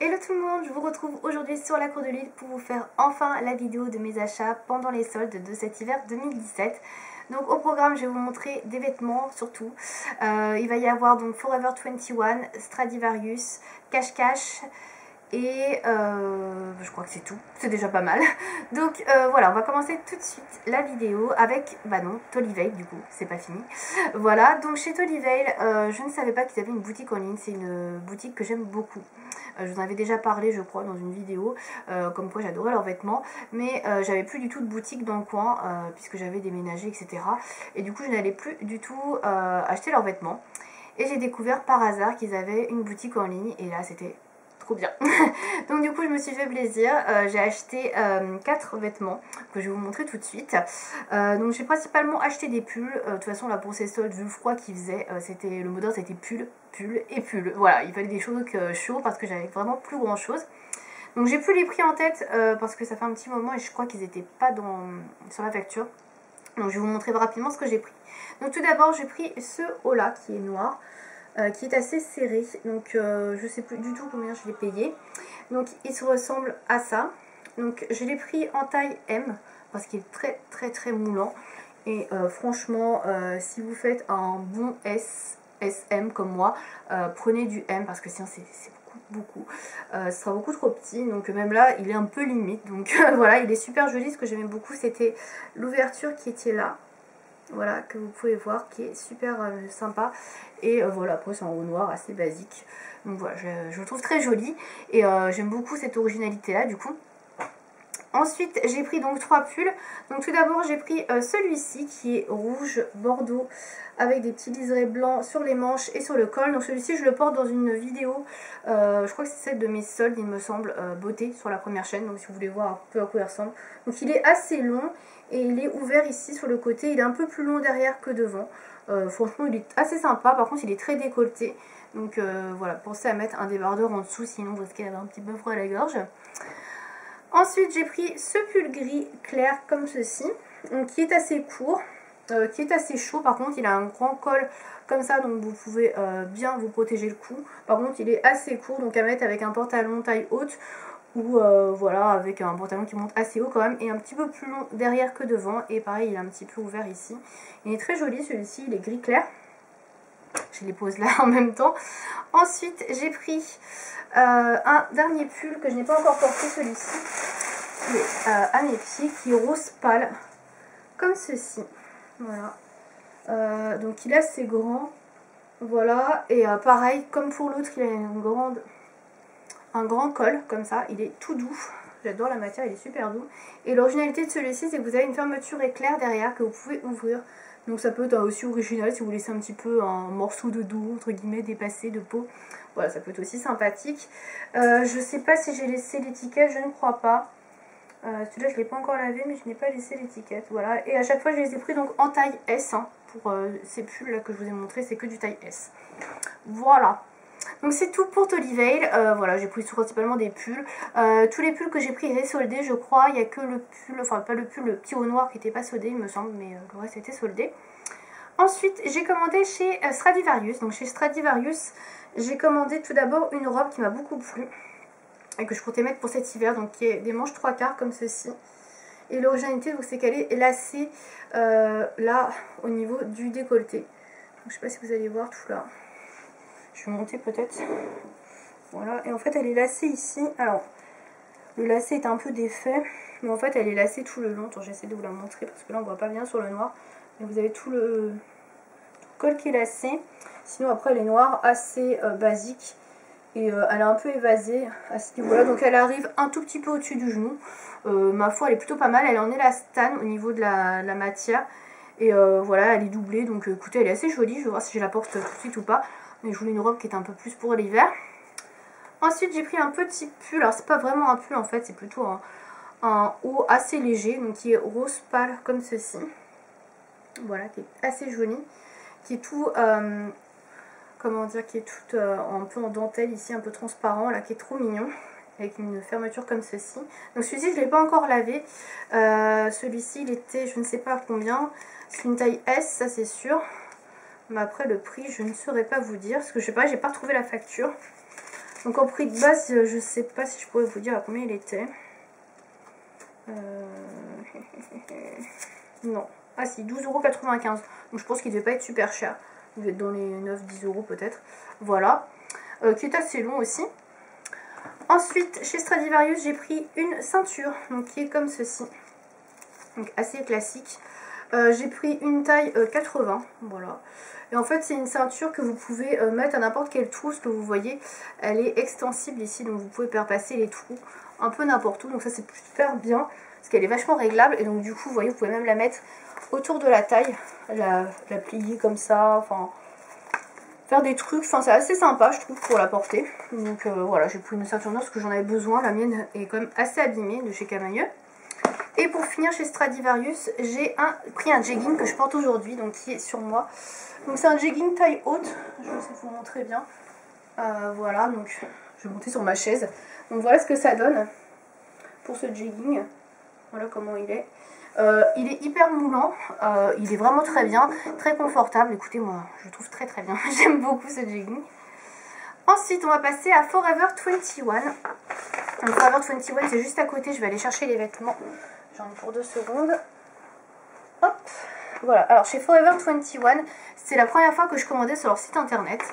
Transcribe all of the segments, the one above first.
Hello tout le monde, je vous retrouve aujourd'hui sur la Cour de Lille pour vous faire enfin la vidéo de mes achats pendant les soldes de cet hiver 2017. Donc au programme je vais vous montrer des vêtements surtout. Il va y avoir donc Forever 21, Stradivarius, Cache Cache et je crois que c'est tout, c'est déjà pas mal. Donc voilà, on va commencer tout de suite la vidéo avec, Toliveil du coup, c'est pas fini. Voilà, donc chez Toliveil, je ne savais pas qu'ils avaient une boutique en ligne, c'est une boutique que j'aime beaucoup. Je vous en avais déjà parlé je crois dans une vidéo, comme quoi j'adorais leurs vêtements, mais j'avais plus du tout de boutique dans le coin, puisque j'avais déménagé etc. Et du coup je n'allais plus du tout acheter leurs vêtements. Et j'ai découvert par hasard qu'ils avaient une boutique en ligne, et là c'était trop bien. Donc du coup je me suis fait plaisir, j'ai acheté 4 vêtements que je vais vous montrer tout de suite. Donc j'ai principalement acheté des pulls, de toute façon là pour ces soldes vu le froid qu'il faisait, le mot d'ordre c'était pull et pull. Voilà, il fallait des choses chauds parce que j'avais vraiment plus grand chose. Donc j'ai plus les prix en tête parce que ça fait un petit moment et je crois qu'ils n'étaient pas sur la facture. Donc je vais vous montrer rapidement ce que j'ai pris. Donc tout d'abord j'ai pris ce haut là qui est noir. Qui est assez serré, donc je sais plus du tout combien je l'ai payé. Donc il se ressemble à ça. Donc je l'ai pris en taille M parce qu'il est très moulant. Et franchement si vous faites un bon SM comme moi, prenez du M parce que sinon c'est beaucoup. Ce sera beaucoup trop petit, donc même là il est un peu limite. Donc voilà, il est super joli. Ce que j'aimais beaucoup c'était l'ouverture qui était là. Voilà, que vous pouvez voir, qui est super sympa. Et voilà, après c'est en haut noir, assez basique. Donc voilà, je le trouve très joli. Et j'aime beaucoup cette originalité là du coup. Ensuite j'ai pris donc 3 pulls. Donc tout d'abord j'ai pris celui-ci qui est rouge bordeaux avec des petits liserés blancs sur les manches et sur le col. Donc celui-ci je le porte dans une vidéo, je crois que c'est celle de mes soldes il me semble, beauté sur la première chaîne. Donc si vous voulez voir un peu à quoi il ressemble. Donc il est assez long et il est ouvert ici sur le côté. Il est un peu plus long derrière que devant. Franchement il est assez sympa, par contre il est très décolleté. Donc voilà, pensez à mettre un débardeur en dessous sinon vous risquez d'avoir un petit peu froid à la gorge. Ensuite j'ai pris ce pull gris clair comme ceci, donc, qui est assez court, qui est assez chaud. Par contre il a un grand col comme ça, donc vous pouvez bien vous protéger le cou. Par contre il est assez court, donc à mettre avec un pantalon taille haute ou voilà, avec un pantalon qui monte assez haut quand même, et un petit peu plus long derrière que devant. Et pareil il est un petit peu ouvert ici. Il est très joli celui-ci, il est gris clair. Je les pose là en même temps. Ensuite j'ai pris un dernier pull que je n'ai pas encore porté, celui-ci qui est à mes pieds, qui est rose pâle comme ceci. Voilà, donc il est assez grand, voilà. Et pareil comme pour l'autre il a un grand col comme ça, il est tout doux. J'adore la matière, il est super doux. Et l'originalité de celui-ci c'est que vous avez une fermeture éclair derrière que vous pouvez ouvrir. Donc ça peut être aussi original si vous laissez un petit peu un morceau de dos, entre guillemets, dépassé de peau. Voilà, ça peut être aussi sympathique. Je sais pas si j'ai laissé l'étiquette, je ne crois pas. Celui-là je ne l'ai pas encore lavé, mais je n'ai pas laissé l'étiquette. Voilà, et à chaque fois je les ai pris donc en taille S. Hein, pour ces pulls là que je vous ai montré, c'est que du taille S. Voilà. Donc c'est tout pour Toliveil. Voilà, j'ai pris principalement des pulls. Tous les pulls que j'ai pris étaient soldés, je crois. Il n'y a que le pull, enfin pas le pull, le petit haut noir qui n'était pas soldé, il me semble, mais le reste était soldé. Ensuite, j'ai commandé chez Stradivarius. Donc chez Stradivarius, j'ai commandé tout d'abord une robe qui m'a beaucoup plu et que je comptais mettre pour cet hiver. Donc qui est des manches 3/4 comme ceci. Et l'originalité, c'est qu'elle est lacée là au niveau du décolleté. Donc, je ne sais pas si vous allez voir tout là. Je vais monter peut-être. Voilà, et en fait elle est lacée ici. Alors le lacet est un peu défait, mais en fait elle est lacée tout le long. Attends, j'essaie de vous la montrer parce que là on voit pas bien sur le noir. Mais vous avez tout le col qui est lacé. Sinon après elle est noire, assez basique. Et elle est un peu évasée à ce niveau-là. Donc elle arrive un tout petit peu au-dessus du genou. Ma foi elle est plutôt pas mal. Elle est en élastane au niveau de la matière. Et voilà, elle est doublée. Donc écoutez, elle est assez jolie. Je vais voir si je la porte tout de suite ou pas. Mais je voulais une robe qui est un peu plus pour l'hiver. Ensuite j'ai pris un petit pull. Alors c'est pas vraiment un pull en fait, c'est plutôt un haut assez léger. Donc qui est rose pâle comme ceci. Voilà, qui est assez joli. Qui est tout... comment dire, qui est tout un peu en dentelle ici, un peu transparent, là, qui est trop mignon, avec une fermeture comme ceci. Donc celui-ci je ne l'ai pas encore lavé. Celui-ci il était, je ne sais pas combien, c'est une taille S, ça c'est sûr. Mais après le prix je ne saurais pas vous dire, parce que je sais pas, j'ai pas retrouvé la facture. Donc en prix de base, je sais pas si je pourrais vous dire à combien il était. Non. Ah si, 12,95 €. Donc je pense qu'il devait pas être super cher. Il devait être dans les 9-10 € peut-être. Voilà. Qui est assez long aussi. Ensuite, chez Stradivarius, j'ai pris une ceinture. Donc qui est comme ceci. Donc assez classique. J'ai pris une taille 80. Voilà. Et en fait, c'est une ceinture que vous pouvez mettre à n'importe quelle trousse que vous voyez. Elle est extensible ici. Donc vous pouvez faire passer les trous un peu n'importe où. Donc ça, c'est super bien. Parce qu'elle est vachement réglable. Et donc du coup, vous voyez, vous pouvez même la mettre autour de la taille. La plier comme ça. Enfin, faire des trucs. Enfin, c'est assez sympa, je trouve, pour la porter. Donc voilà, j'ai pris une ceinture noire parce que j'en avais besoin. La mienne est quand même assez abîmée de chez Camaïeu. Et pour finir, chez Stradivarius, j'ai pris un jegging que je porte aujourd'hui, donc qui est sur moi. Donc c'est un jegging taille haute, je vais essayer de vous montrer bien. Voilà, donc je vais monter sur ma chaise. Donc voilà ce que ça donne pour ce jegging. Voilà comment il est. Il est hyper moulant, il est vraiment très bien, très confortable. Écoutez, moi je le trouve très très bien, j'aime beaucoup ce jegging. Ensuite, on va passer à Forever 21. Donc Forever 21, c'est juste à côté, je vais aller chercher les vêtements. J'en ai pour 2 secondes. Hop, voilà. Alors chez Forever 21, c'est la première fois que je commandais sur leur site internet.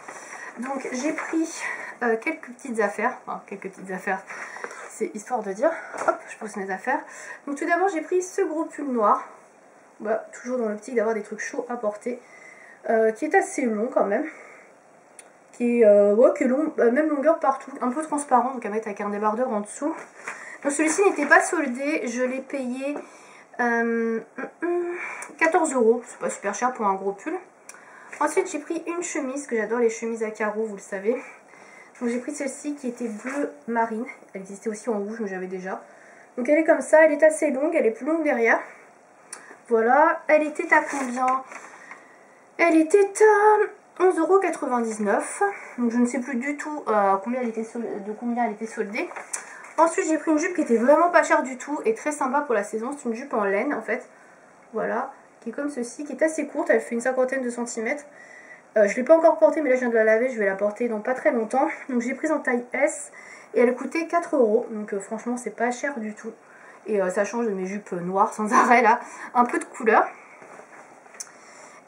Donc j'ai pris quelques petites affaires. Enfin, quelques petites affaires, c'est histoire de dire. Hop, je pose mes affaires. Donc tout d'abord, j'ai pris ce gros pull noir. Bah, toujours dans l'optique d'avoir des trucs chauds à porter. Qui est assez long quand même. Qui est, ouais, qui est long, même longueur partout. Un peu transparent, donc à mettre avec un débardeur en dessous. Donc celui-ci n'était pas soldé. Je l'ai payé 14 €. C'est pas super cher pour un gros pull. Ensuite, j'ai pris une chemise, que j'adore les chemises à carreaux, vous le savez. Donc j'ai pris celle-ci qui était bleu marine. Elle existait aussi en rouge, mais j'avais déjà. Donc elle est comme ça, elle est assez longue, elle est plus longue derrière. Voilà, elle était à combien? Elle était à 11,99 €. Donc je ne sais plus du tout combien elle était soldée. Ensuite, j'ai pris une jupe qui était vraiment pas chère du tout et très sympa pour la saison. C'est une jupe en laine en fait. Voilà, qui est comme ceci, qui est assez courte. Elle fait une cinquantaine de centimètres. Je ne l'ai pas encore portée, mais là je viens de la laver. Je vais la porter dans pas très longtemps. Donc j'ai prise en taille S et elle coûtait 4 €. Donc franchement, c'est pas cher du tout. Et ça change de mes jupes noires sans arrêt là. Un peu de couleur.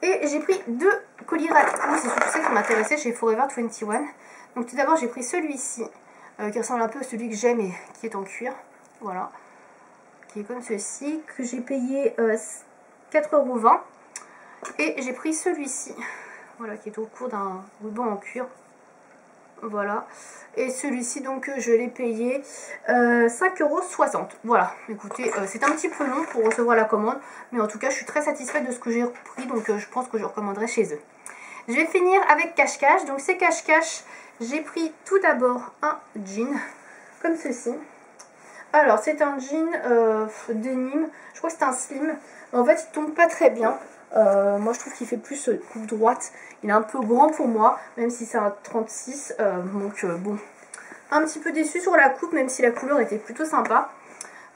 Et j'ai pris 2 colis Radco. C'est surtout ça qui m'intéressait chez Forever 21. Donc tout d'abord, j'ai pris celui-ci. Qui ressemble un peu à celui que j'aime et qui est en cuir. Voilà. Qui est comme ceci. Que j'ai payé 4,20 €. Et j'ai pris celui-ci. Voilà, qui est au cours d'un ruban en cuir. Voilà. Et celui-ci, donc, je l'ai payé 5,60 €. Voilà. Écoutez, c'est un petit peu long pour recevoir la commande. Mais en tout cas, je suis très satisfaite de ce que j'ai pris. Donc, je pense que je recommanderai chez eux. Je vais finir avec cache-cache. Donc, ces cache-cache, j'ai pris tout d'abord un jean. Comme ceci. Alors, c'est un jean denim. Je crois que c'est un slim. En fait, il tombe pas très bien. Moi, je trouve qu'il fait plus coupe droite. Il est un peu grand pour moi, même si c'est un 36. Donc, bon. Un petit peu déçu sur la coupe, même si la couleur était plutôt sympa.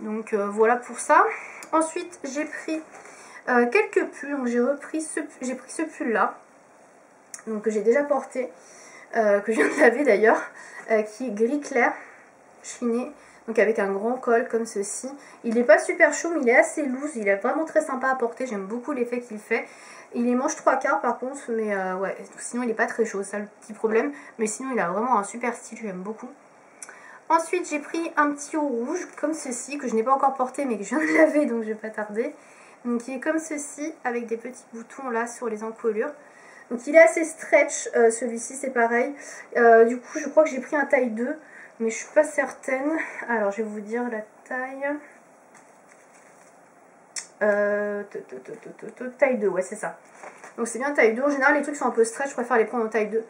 Donc, voilà pour ça. Ensuite, j'ai pris quelques pulls. Donc, j'ai pris ce pull-là. Donc, que j'ai déjà porté. Que je viens de laver d'ailleurs. Qui est gris clair. Chiné. Donc avec un grand col comme ceci. Il n'est pas super chaud mais il est assez loose. Il est vraiment très sympa à porter. J'aime beaucoup l'effet qu'il fait. Il est manche 3/4 par contre. Mais ouais, sinon il n'est pas très chaud. C'est ça le petit problème. Mais sinon il a vraiment un super style. J'aime beaucoup. Ensuite j'ai pris un petit haut rouge comme ceci. Que je n'ai pas encore porté mais que je viens de laver. Donc je ne vais pas tarder. Donc il est comme ceci. Avec des petits boutons là sur les encolures. Donc il est assez stretch. Celui-ci c'est pareil. Du coup je crois que j'ai pris un taille 2. Mais je suis pas certaine. Alors je vais vous dire la taille. Taille 2, ouais c'est ça. Donc c'est bien taille 2. En général les trucs sont un peu stretch. Je préfère les prendre en taille 2.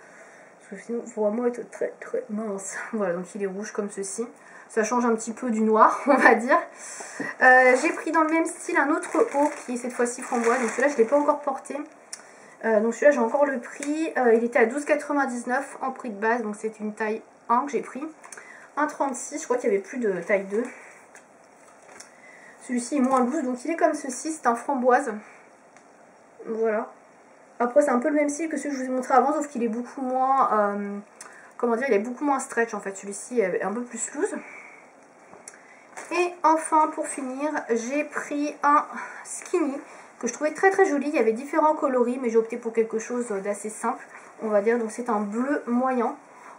Parce que sinon il faut vraiment être très très mince. Voilà, donc il est rouge comme ceci. Ça change un petit peu du noir, on va dire. J'ai pris dans le même style un autre haut qui est cette fois-ci framboise. Donc celui-là je ne l'ai pas encore porté. Donc celui-là j'ai encore le prix. Il était à 12,99 € en prix de base. Donc c'est une taille 1 que j'ai pris. 1,36, je crois qu'il n'y avait plus de taille 2. Celui-ci est moins loose, donc il est comme ceci, c'est un framboise. Voilà. Après c'est un peu le même style que celui que je vous ai montré avant, sauf qu'il est beaucoup moins, comment dire, il est beaucoup moins stretch en fait. Celui-ci est un peu plus loose. Et enfin, pour finir, j'ai pris un skinny que je trouvais très très joli. Il y avait différents coloris, mais j'ai opté pour quelque chose d'assez simple, on va dire. Donc c'est un bleu moyen,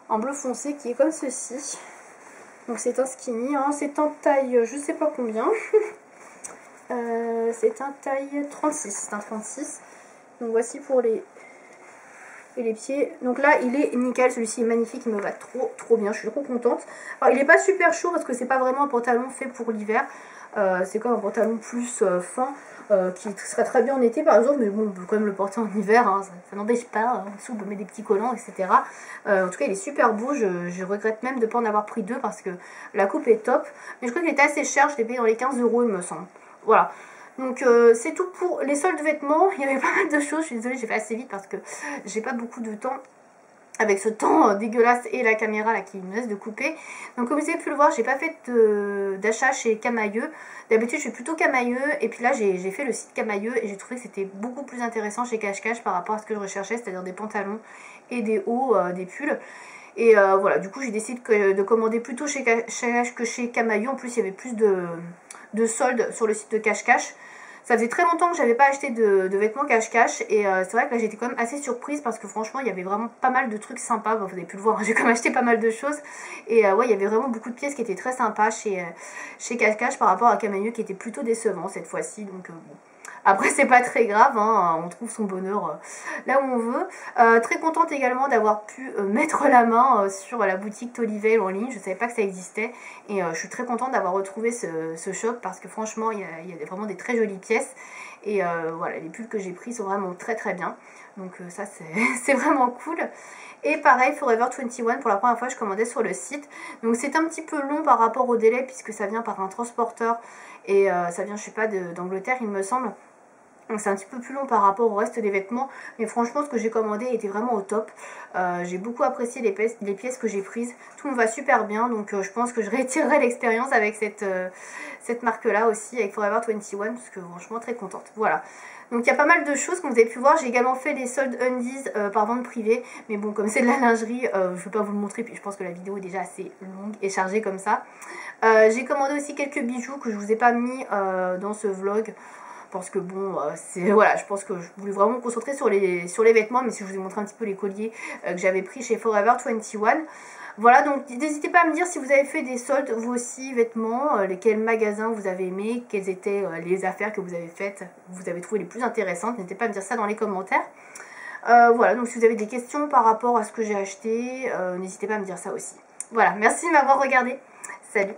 un bleu foncé qui est comme ceci. Donc c'est un skinny, hein. C'est en taille, je sais pas combien. C'est un taille 36, c'est un 36. Donc voici pour les pieds. Donc là il est nickel, celui-ci est magnifique, il me va trop bien, je suis trop contente. Alors il n'est pas super chaud parce que c'est pas vraiment un pantalon fait pour l'hiver. C'est comme un pantalon plus fin qui serait très bien en été par exemple, mais bon, on peut quand même le porter en hiver, hein, ça n'empêche pas. En dessous on peut mettre des petits collants, etc. En tout cas il est super beau, je regrette même de ne pas en avoir pris deux parce que la coupe est top, mais je crois qu'il était assez cher, je l'ai payé dans les 15 € il me semble. Voilà. Donc c'est tout pour les soldes de vêtements. Il y avait pas mal de choses, je suis désolée, j'ai fait assez vite parce que j'ai pas beaucoup de temps avec ce temps dégueulasse et la caméra là qui me laisse de couper. Donc comme vous avez pu le voir, j'ai pas fait d'achat chez Camailleux. D'habitude je suis plutôt Camailleux, et puis là j'ai fait le site Camailleux et j'ai trouvé que c'était beaucoup plus intéressant chez Cache-Cache par rapport à ce que je recherchais, c'est-à-dire des pantalons et des hauts, des pulls. Et voilà, du coup j'ai décidé de commander plutôt chez Cache-Cache que chez Camailleux. En plus il y avait plus de soldes sur le site de Cache-Cache. Ça faisait très longtemps que j'avais pas acheté de vêtements Cache-Cache, et c'est vrai que là j'étais quand même assez surprise parce que franchement il y avait vraiment pas mal de trucs sympas. Bon, vous avez pu le voir, j'ai quand même acheté pas mal de choses, et ouais, il y avait vraiment beaucoup de pièces qui étaient très sympas chez Cache-Cache par rapport à Camailleux qui était plutôt décevant cette fois-ci. Donc bon. Après c'est pas très grave, hein, on trouve son bonheur là où on veut. Très contente également d'avoir pu mettre la main sur la boutique Toliveil en ligne, je savais pas que ça existait, et je suis très contente d'avoir retrouvé ce shop parce que franchement il y a vraiment des très jolies pièces, et voilà, les pulls que j'ai pris sont vraiment très très bien, donc ça c'est vraiment cool. Et pareil, Forever 21, pour la première fois je commandais sur le site, donc c'est un petit peu long par rapport au délai puisque ça vient par un transporteur, et ça vient je sais pas d'Angleterre il me semble. Donc c'est un petit peu plus long par rapport au reste des vêtements, mais franchement ce que j'ai commandé était vraiment au top. J'ai beaucoup apprécié les pièces que j'ai prises, tout me va super bien, donc je pense que je réitérerai l'expérience avec cette marque là aussi, avec Forever 21, parce que franchement très contente. Voilà, donc il y a pas mal de choses comme vous avez pu voir. J'ai également fait des soldes undies par vente privée, mais bon comme c'est de la lingerie, je ne vais pas vous le montrer, puis je pense que la vidéo est déjà assez longue et chargée comme ça. J'ai commandé aussi quelques bijoux que je vous ai pas mis dans ce vlog, parce que bon, voilà, je pense que je voulais vraiment me concentrer sur les vêtements, mais si je vous ai montré un petit peu les colliers que j'avais pris chez Forever 21. Voilà, donc n'hésitez pas à me dire si vous avez fait des soldes vous aussi vêtements, lesquels magasins vous avez aimé, quelles étaient les affaires que vous avez faites, vous avez trouvé les plus intéressantes. N'hésitez pas à me dire ça dans les commentaires. Voilà, donc si vous avez des questions par rapport à ce que j'ai acheté, n'hésitez pas à me dire ça aussi. Voilà, merci de m'avoir regardé. Salut!